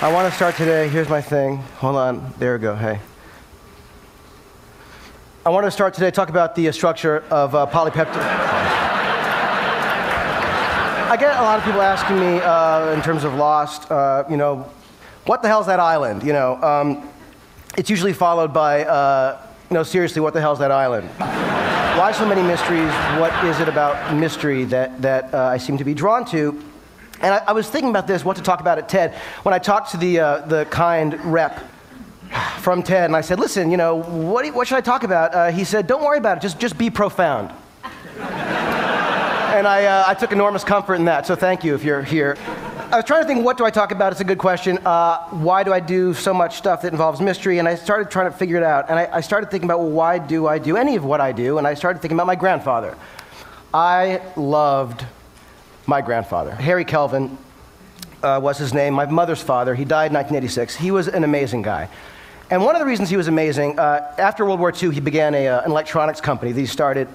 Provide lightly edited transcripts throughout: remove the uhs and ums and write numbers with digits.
I want to start today, here's my thing. Hold on, there we go, hey. I want to start today, talk about the structure of polypeptide. I get a lot of people asking me, in terms of Lost, you know, what the hell's that island? You know, it's usually followed by, no, seriously, what the hell's that island? Why so many mysteries? What is it about mystery that I seem to be drawn to? And I was thinking about this, what to talk about at TED, when I talked to the kind rep from TED, and I said, listen, you know, what should I talk about? He said, don't worry about it, just be profound. And I took enormous comfort in that, so thank you if you're here. I was trying to think, what do I talk about? It's a good question. Why do I do so much stuff that involves mystery? And I started trying to figure it out. And I started thinking about, well, why do I do any of what I do? And I started thinking about my grandfather. I loved my grandfather. Harry Kelvin was his name, my mother's father. He died in 1986. He was an amazing guy. And one of the reasons he was amazing, after World War II, he began an electronics company that he started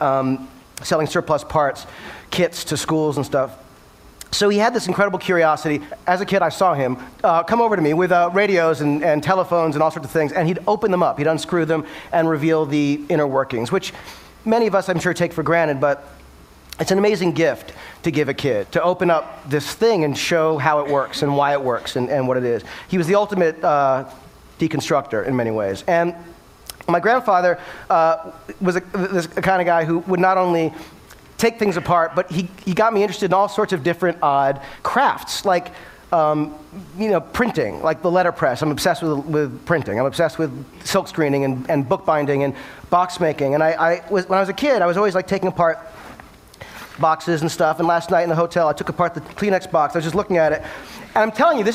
selling surplus parts, kits to schools and stuff. So he had this incredible curiosity. As a kid, I saw him come over to me with radios and telephones and all sorts of things, and he'd open them up. He'd unscrew them and reveal the inner workings, which many of us, I'm sure, take for granted, but it's an amazing gift to give a kid, to open up this thing and show how it works and why it works and what it is. He was the ultimate deconstructor in many ways. And my grandfather was this kind of guy who would not only take things apart, but he got me interested in all sorts of different odd crafts, like you know, printing, like the letterpress. I'm obsessed with printing. I'm obsessed with silk screening and bookbinding and box making. And when I was a kid, I was always like taking apart boxes and stuff. And last night in the hotel, I took apart the Kleenex box. I was just looking at it, and I'm telling you,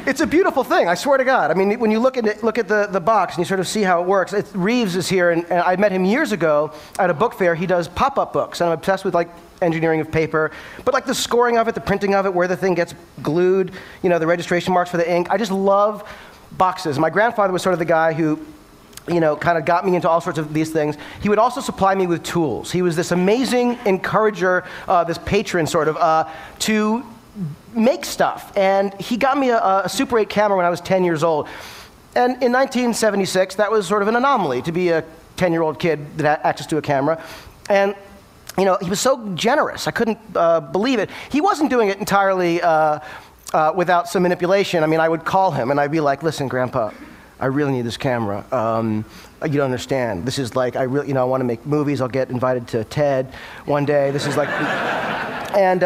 it's a beautiful thing, I swear to God. I mean, when you look at the box and you sort of see how it works, Reeves is here, and I met him years ago at a book fair. He does pop-up books, and I'm obsessed with like engineering of paper, but like the scoring of it, the printing of it, where the thing gets glued, you know, the registration marks for the ink. I just love boxes. My grandfather was sort of the guy who, you know, kind of got me into all sorts of these things. He would also supply me with tools. He was this amazing encourager, this patron sort of, to make stuff. And he got me a Super 8 camera when I was 10 years old. And in 1976, that was sort of an anomaly to be a 10-year-old kid that had access to a camera. And, you know, he was so generous. I couldn't believe it. He wasn't doing it entirely without some manipulation. I mean, I would call him and I'd be like, listen, Grandpa, I really need this camera. You don't understand. This is like, I want to make movies. I'll get invited to TED one day. This is like... And,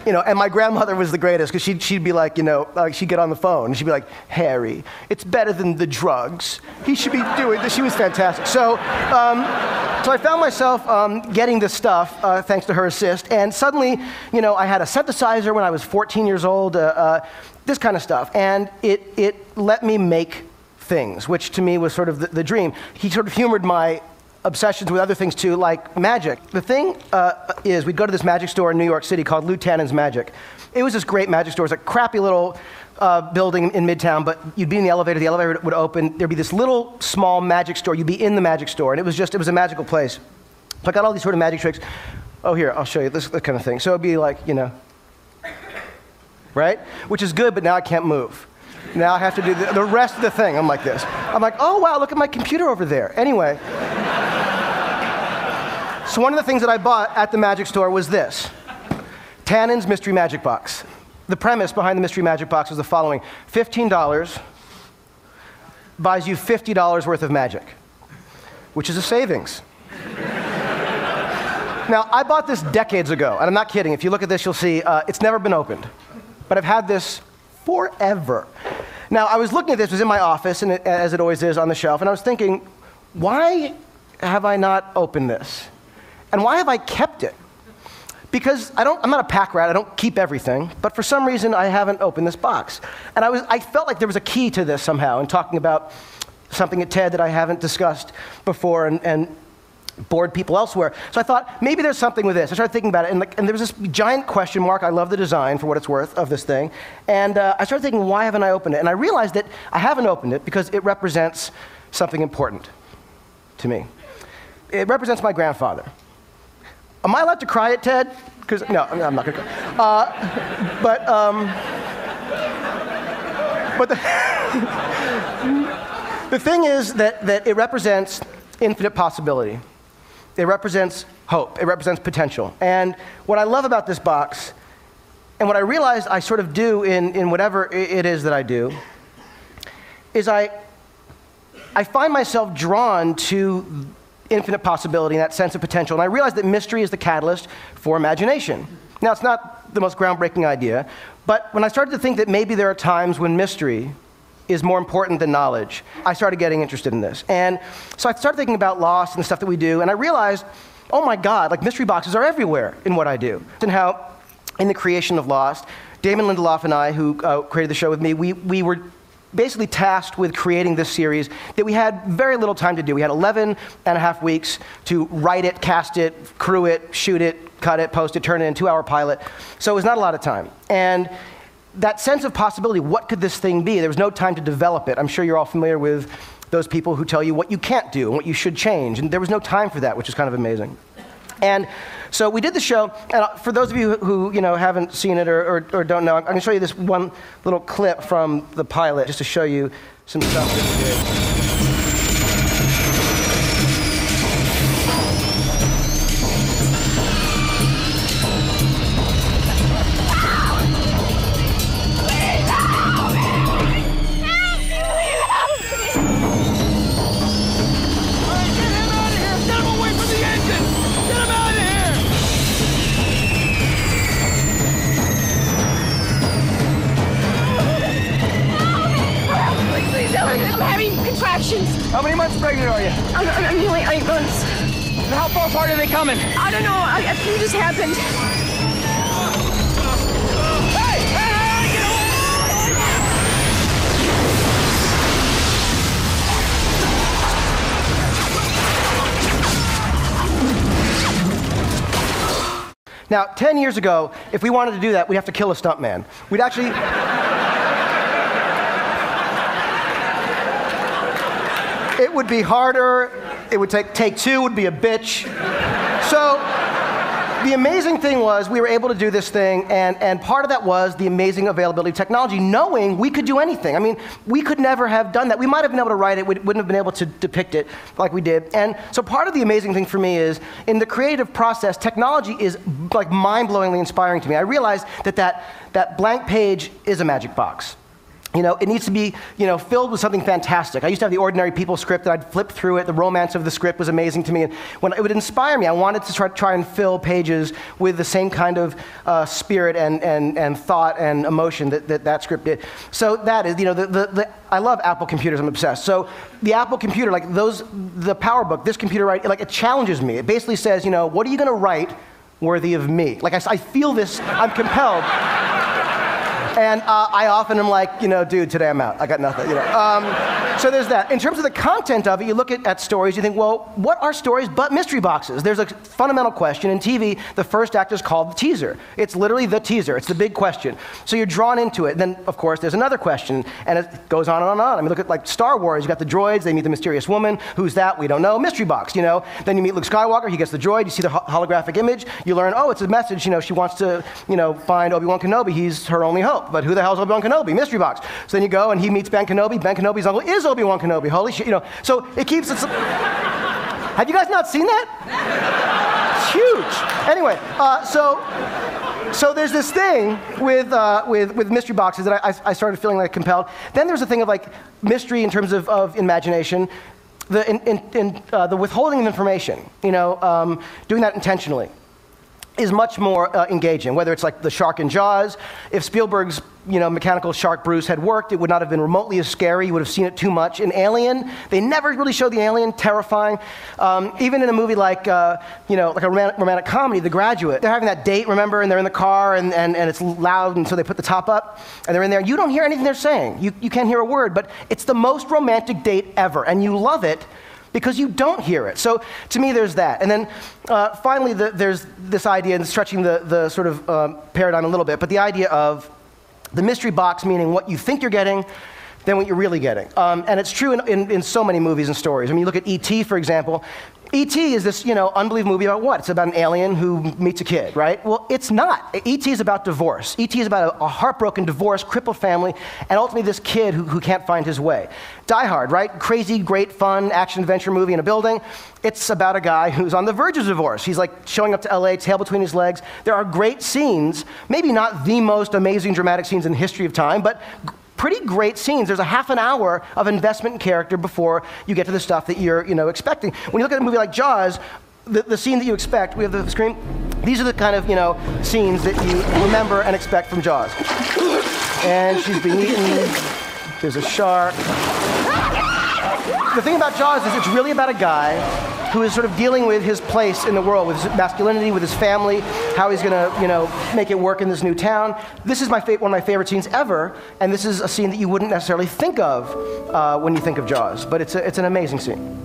you know, and my grandmother was the greatest, because she'd be like, you know, she'd get on the phone, and she'd be like, Harry, it's better than the drugs. He should be doing this. She was fantastic. So I found myself getting this stuff, thanks to her assist, and suddenly, you know, I had a synthesizer when I was 14 years old, this kind of stuff, and it let me make things, which to me was sort of the dream. He sort of humored my obsessions with other things too, like magic. The thing is, we'd go to this magic store in New York City called Lou Tannen's Magic. It was this great magic store. It was a crappy little building in Midtown, but you'd be in the elevator would open, there'd be this little small magic store, you'd be in the magic store, and it was a magical place. So I got all these sort of magic tricks. Oh, here, I'll show you this kind of thing. So it'd be like, you know, right? Which is good, but now I can't move. Now I have to do the rest of the thing. I'm like this. I'm like, oh, wow, look at my computer over there. Anyway. So one of the things that I bought at the magic store was this, Tannen's Mystery Magic Box. The premise behind the Mystery Magic Box was the following. $15 buys you $50 worth of magic, which is a savings. Now, I bought this decades ago, and I'm not kidding. If you look at this, you'll see it's never been opened. But I've had this forever. Now, I was looking at this, it was in my office, and as it always is on the shelf, and I was thinking, why have I not opened this? And why have I kept it? Because I'm not a pack rat, I don't keep everything, but for some reason I haven't opened this box. And I felt like there was a key to this somehow, in talking about something at TED that I haven't discussed before and bored people elsewhere. So I thought, maybe there's something with this. I started thinking about it, and there was this giant question mark. I love the design, for what it's worth, of this thing. And I started thinking, why haven't I opened it? And I realized that I haven't opened it because it represents something important to me. It represents my grandfather. Am I allowed to cry at TED? Because no, I'm not going to cry. But the thing is that it represents infinite possibility. It represents hope. It represents potential. And what I love about this box, and what I realized I sort of do in whatever it is that I do, is I find myself drawn to infinite possibility and that sense of potential. And I realized that mystery is the catalyst for imagination. Now, it's not the most groundbreaking idea, but when I started to think that maybe there are times when mystery is more important than knowledge, I started getting interested in this. And so I started thinking about Lost and the stuff that we do, and I realized, oh my God, like mystery boxes are everywhere in what I do. And how, in the creation of Lost, Damon Lindelof and I, who created the show with me, we were basically tasked with creating this series that we had very little time to do. We had 11 and a half weeks to write it, cast it, crew it, shoot it, cut it, post it, turn it in, 2-hour pilot. So it was not a lot of time. And that sense of possibility, what could this thing be? There was no time to develop it. I'm sure you're all familiar with those people who tell you what you can't do and what you should change. And there was no time for that, which is kind of amazing. And so we did the show, and for those of you who haven't seen it or don't know, I'm going to show you this one little clip from the pilot just to show you some stuff that we did. How many months pregnant are you? I'm nearly 8 months. And how far apart are they coming? I don't know. A few just happened. Hey! Hey! Get away! Now, 10 years ago, if we wanted to do that, we'd have to kill a stuntman. We'd actually... It would be harder. It would take two would be a bitch. So the amazing thing was we were able to do this thing, and part of that was the amazing availability of technology, knowing we could do anything. I mean, we could never have done that. We might have been able to write it, we wouldn't have been able to depict it like we did. And so part of the amazing thing for me is, in the creative process, technology is like mind-blowingly inspiring to me. I realized that blank page is a magic box. It needs to be, filled with something fantastic. I used to have the Ordinary People script, and I'd flip through it. The romance of the script was amazing to me. And when it would inspire me, I wanted to try and fill pages with the same kind of spirit and thought and emotion that script did. So that is, I love Apple computers. I'm obsessed. So the Apple computer, like the PowerBook, this computer, right, like it challenges me. It basically says, what are you going to write worthy of me? Like I feel this, I'm compelled. And I often am like, dude, today I'm out. I got nothing. So there's that. In terms of the content of it, you look at stories, you think, well, what are stories but mystery boxes? There's a fundamental question. In TV, the first act is called the teaser. It's literally the teaser. It's the big question. So you're drawn into it. Then, of course, there's another question, and it goes on and on and on. I mean, look at like Star Wars. You got the droids. They meet the mysterious woman. Who's that? We don't know. Mystery box. Then you meet Luke Skywalker. He gets the droid. You see the holographic image. You learn, oh, it's a message. She wants to, find Obi-Wan Kenobi. He's her only hope. But who the hell is Obi-Wan Kenobi? Mystery box. So then you go and he meets Ben Kenobi. Ben Kenobi's uncle is Obi-Wan Kenobi. Holy shit, So it keeps it. Have you guys not seen that? It's huge. Anyway, so there's this thing with mystery boxes that I started feeling like compelled. Then there's a thing of like mystery in terms of imagination. The withholding of information. Doing that intentionally is much more engaging, whether it's like the shark in Jaws. If Spielberg's mechanical shark Bruce had worked, it would not have been remotely as scary. You would have seen it too much. In Alien, they never really showed the alien, terrifying. Even in a movie like like a romantic comedy, The Graduate, they're having that date, remember, and they're in the car, and it's loud, and so they put the top up, and they're in there. You don't hear anything they're saying. You can't hear a word, but it's the most romantic date ever, and you love it because you don't hear it. So to me, there's that. And then finally, there's this idea, and stretching the sort of paradigm a little bit, but the idea of the mystery box, meaning what you think you're getting, than what you're really getting. And it's true in so many movies and stories. I mean, you look at E.T., for example. E.T. is this, unbelievable movie about what? It's about an alien who meets a kid, right? Well, it's not. E.T. is about divorce. E.T. is about a heartbroken, divorced, crippled family, and ultimately this kid who can't find his way. Die Hard, right? Crazy, great, fun, action-adventure movie in a building. It's about a guy who's on the verge of divorce. He's like showing up to LA, tail between his legs. There are great scenes, maybe not the most amazing dramatic scenes in the history of time, but pretty great scenes. There's a half an hour of investment in character before you get to the stuff that you're expecting. When you look at a movie like Jaws, the scene that you expect, we have the screen, these are the kind of scenes that you remember and expect from Jaws. And she's being eaten, there's a shark. The thing about Jaws is it's really about a guy who is sort of dealing with his place in the world, with his masculinity, with his family, how he's gonna, make it work in this new town. This is one of my favorite scenes ever, and this is a scene that you wouldn't necessarily think of when you think of Jaws, but it's an amazing scene.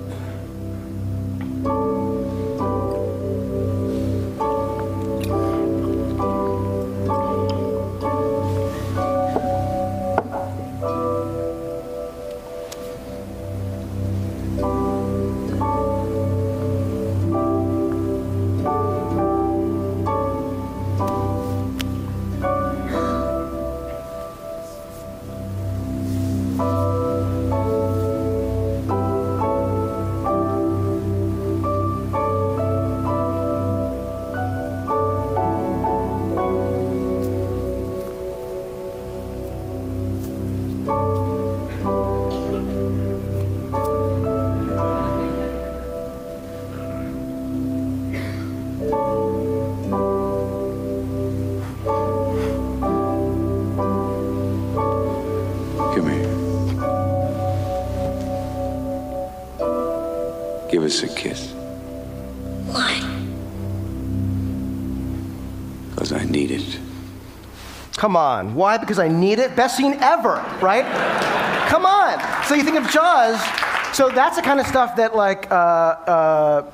Give us a kiss. Why? Because I need it. Come on. Why? Because I need it? Best scene ever, right? Come on. So you think of Jaws. So that's the kind of stuff that,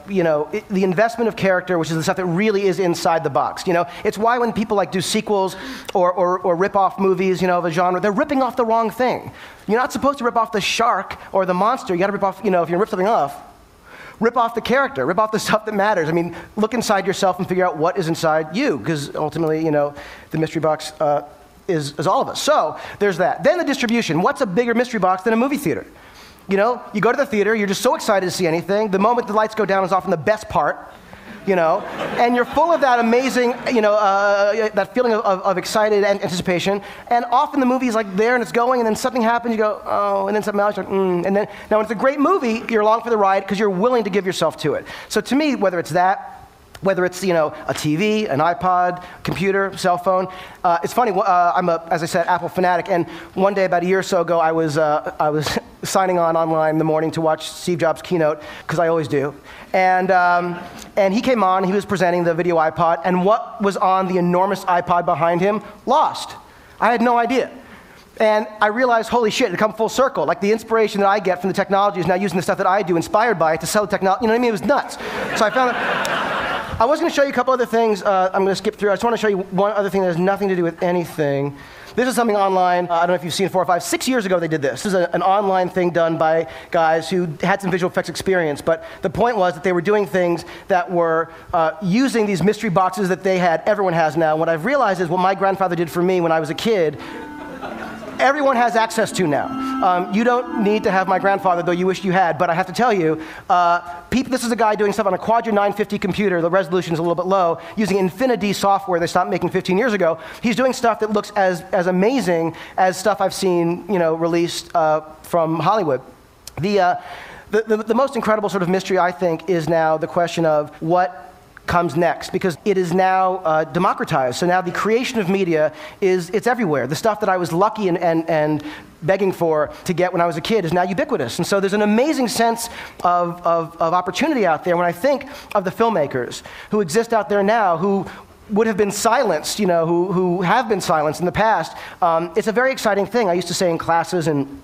the investment of character, which is the stuff that really is inside the box. It's why when people do sequels or rip off movies, of a genre, they're ripping off the wrong thing. You're not supposed to rip off the shark or the monster. You got to rip off, if you're going to rip something off, rip off the character, rip off the stuff that matters. I mean, look inside yourself and figure out what is inside you, because ultimately, the mystery box is all of us. So there's that. Then the distribution. What's a bigger mystery box than a movie theater? You go to the theater, you're just so excited to see anything. The moment the lights go down is often the best part, and you're full of that amazing, that feeling of excited anticipation. And often the movie is there and it's going, and then something happens, you go, oh, and then something else, and then, now when it's a great movie, you're along for the ride because you're willing to give yourself to it. So to me, whether it's that, whether it's, a TV, an iPod, computer, cell phone. It's funny, I'm as I said, Apple fanatic, and one day about a year or so ago, I was signing on online in the morning to watch Steve Jobs' keynote, because I always do. And he came on, he was presenting the video iPod, and what was on the enormous iPod behind him? Lost. I had no idea. And I realized, holy shit, it had come full circle. The inspiration that I get from the technology is now using the stuff that I do, inspired by it, to sell the technology. You know what I mean? It was nuts. So I found I was going to show you a couple other things. I'm going to skip through. I just want to show you one other thing that has nothing to do with anything. This is something online. I don't know if you've seen 4 or 5. 6 years ago they did this. This is an online thing done by guys who had some visual effects experience. But the point was that they were doing things that were using these mystery boxes that everyone has now. And what I've realized is what my grandfather did for me when I was a kid, everyone has access to now. You don't need to have my grandfather, though you wish you had, but I have to tell you, this is a guy doing stuff on a Quadra 950 computer. The resolution is a little bit low, using Infinity software they stopped making 15 years ago. He's doing stuff that looks as amazing as stuff I've seen, released from Hollywood. The most incredible sort of mystery, I think, is now the question of what comes next, because it is now democratized. So now the creation of media it's everywhere. The stuff that I was lucky and begging for to get when I was a kid is now ubiquitous. And so there's an amazing sense of opportunity out there when I think of the filmmakers who exist out there now who would have been silenced, who have been silenced in the past. It's a very exciting thing. I used to say in classes and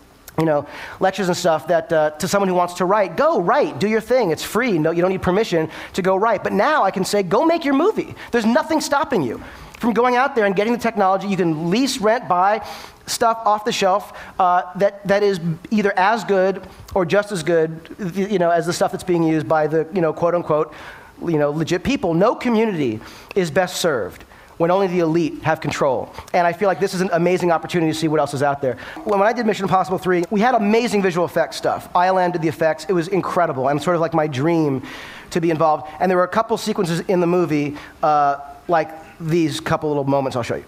lectures and stuff that to someone who wants to write, go write, do your thing. It's free. No, you don't need permission to go write. But now I can say, go make your movie. There's nothing stopping you from going out there and getting the technology. You can lease, rent, buy stuff off the shelf that is either as good or just as good, as the stuff that's being used by the, quote unquote, legit people. No community is best served when only the elite have control. And I feel like this is an amazing opportunity to see what else is out there. When I did Mission Impossible 3, we had amazing visual effects stuff. ILM did the effects. It was incredible, and sort of like my dream to be involved. And there were a couple sequences in the movie, like these couple little moments I'll show you.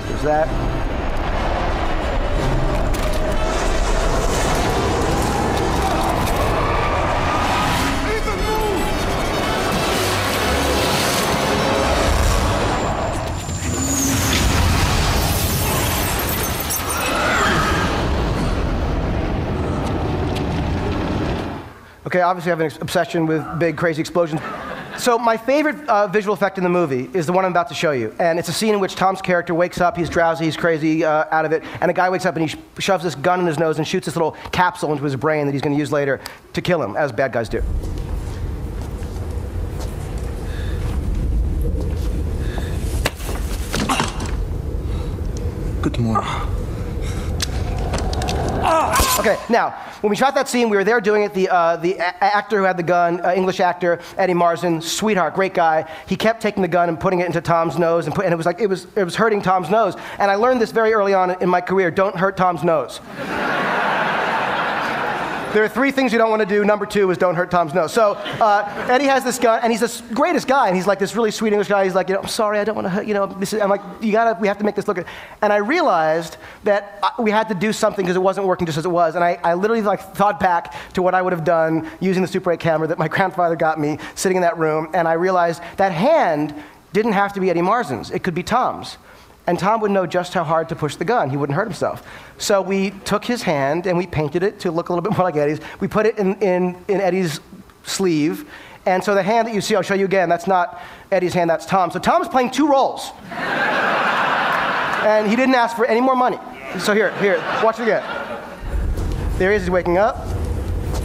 There's that. Okay, obviously I have an obsession with big, crazy explosions. So my favorite visual effect in the movie is the one I'm about to show you. And it's a scene in which Tom's character wakes up, he's drowsy, he's crazy, out of it, and a guy wakes up and he shoves this gun in his nose and shoots this little capsule into his brain that he's going to use later to kill him, as bad guys do. Good morning. Okay, now, when we shot that scene, we were there doing it. The actor who had the gun, English actor, Eddie Marsan, sweetheart, great guy. He kept taking the gun and putting it into Tom's nose, and it was like it was hurting Tom's nose. And I learned this very early on in my career: don't hurt Tom's nose. There are 3 things you don't want to do. Number 2 is don't hurt Tom's nose. So Eddie has this gun, and he's the greatest guy, and he's like this really sweet English guy. He's like, I'm sorry, I don't want to hurt, I'm like, we have to make this look good. And I realized that we had to do something because it wasn't working just as it was. And I literally thought back to what I would have done using the Super 8 camera that my grandfather got me sitting in that room, and I realized that hand didn't have to be Eddie Marsan's. It could be Tom's. And Tom would know just how hard to push the gun. He wouldn't hurt himself. So we took his hand and we painted it to look a little bit more like Eddie's. We put it in Eddie's sleeve. And so the hand that you see, I'll show you again, that's not Eddie's hand, that's Tom's. So Tom's playing 2 roles. And he didn't ask for any more money. So here, watch it again. There he is, he's waking up,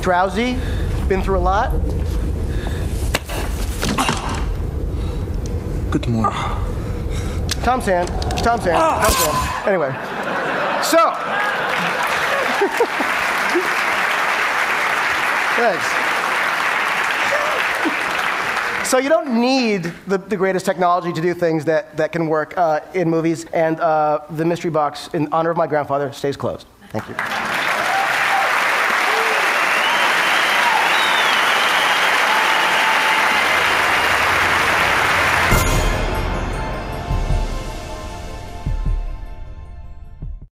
drowsy, been through a lot. Good morning. Tom's hand, Tom's hand, Tom's hand. Anyway, so. Thanks. So you don't need the greatest technology to do things that can work in movies, and the mystery box, in honor of my grandfather, stays closed. Thank you.